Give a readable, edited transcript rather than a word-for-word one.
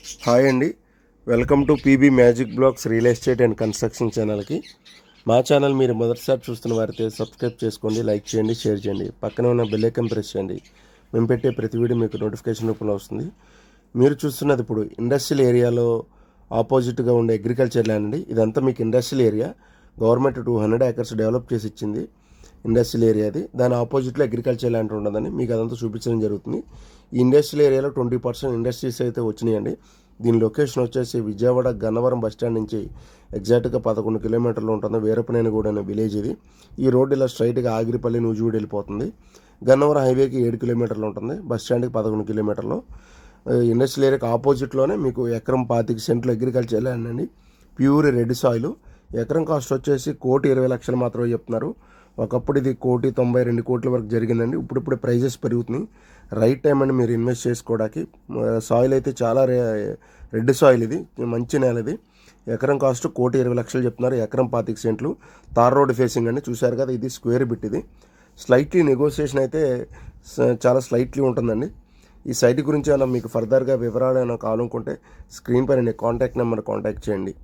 Hi అండి, welcome to PB magic blogs real estate and construction ఛానల్కి. మా channel మీరు మొదటిసారి చూస్తున్న వారైతే సబ్స్క్రైబ్ చేసుకోండి, లైక్ చేయండి, షేర్ చేయండి. పక్కనే ఉన్న బెల్ ఐకాన్ ప్రెస్ చేయండి. మేము పెట్టే ప్రతి వీడియో మీకు నోటిఫికేషన్ రూపంలో వస్తుంది. మీరు చూస్తున్నది ఇప్పుడు ఇండస్ట్రియల్ ఏరియాలో ఆపోజిట్గా ఉండే అగ్రికల్చర్ ల్యాండ్ అండి. ఇదంతా మీకు industrial area. Government 200 acres develop చేసి ఇచ్చింది. ఇండస్ట్రియల్ ఏరియా అది. దాని ఆపోజిట్లో అగ్రికల్చర్ ల్యాండ్ ఉండదని మీకు అదంతా చూపించడం జరుగుతుంది. ఈ ఇండస్ట్రియల్ ఏరియాలో 20% ఇండస్ట్రీస్ అయితే వచ్చినాయండి. దీని లొకేషన్ వచ్చేసి విజయవాడ గన్నవరం బస్టాండ్ నుంచి ఎగ్జాక్ట్గా 11 కిలోమీటర్లు ఉంటుంది. వీరపనేనిగూడ అనే విలేజ్ ఇది. ఈ రోడ్డు ఇలా స్ట్రైట్గా ఆగిరిపల్లి నూజివీడు వెళ్ళిపోతుంది. గన్నవరం హైవేకి 7 కిలోమీటర్లు ఉంటుంది. బస్టాండ్కి 11 కిలోమీటర్లు. ఇండస్ట్రియల్ ఏరియాకి ఆపోజిట్లోనే మీకు ఎకరం 25 సెంట్లు అగ్రికల్చర్ ల్యాండ్ అండి. Pure red soil. ఎకరం కాస్ట్ వచ్చేసి 1,20,00,000 మాత్రమే చెప్తున్నారు. ఒకప్పుడు ఇది 1,92,00,00,000 వరకు జరిగిందండి. ఇప్పుడిప్పుడే ప్రైజెస్ పెరుగుతున్నాయి. రైట్ టైం అండి మీరు ఇన్వెస్ట్ చేసుకోవడానికి. సాయిల్ అయితే చాలా రెడ్ సాయిల్, ఇది మంచి నేల. ఇది ఎకరం కాస్ట్ 1,20,00,000 చెప్తున్నారు. ఎకరం 25 సెంట్లు. తార్ రోడ్ ఫేసింగ్ అండి. చూశారు కదా, ఇది స్క్వేర్ బిట్. ఇది స్లైట్లీ నెగోసియేషన్ అయితే చాలా స్లైట్లీ ఉంటుందండి. ఈ సైట్ గురించి ఏమైనా మీకు ఫర్దర్గా వివరాలు ఏమైనా కావాలనుకుంటే స్క్రీన్ పైన కాంటాక్ట్ నెంబర్ కాంటాక్ట్ చేయండి.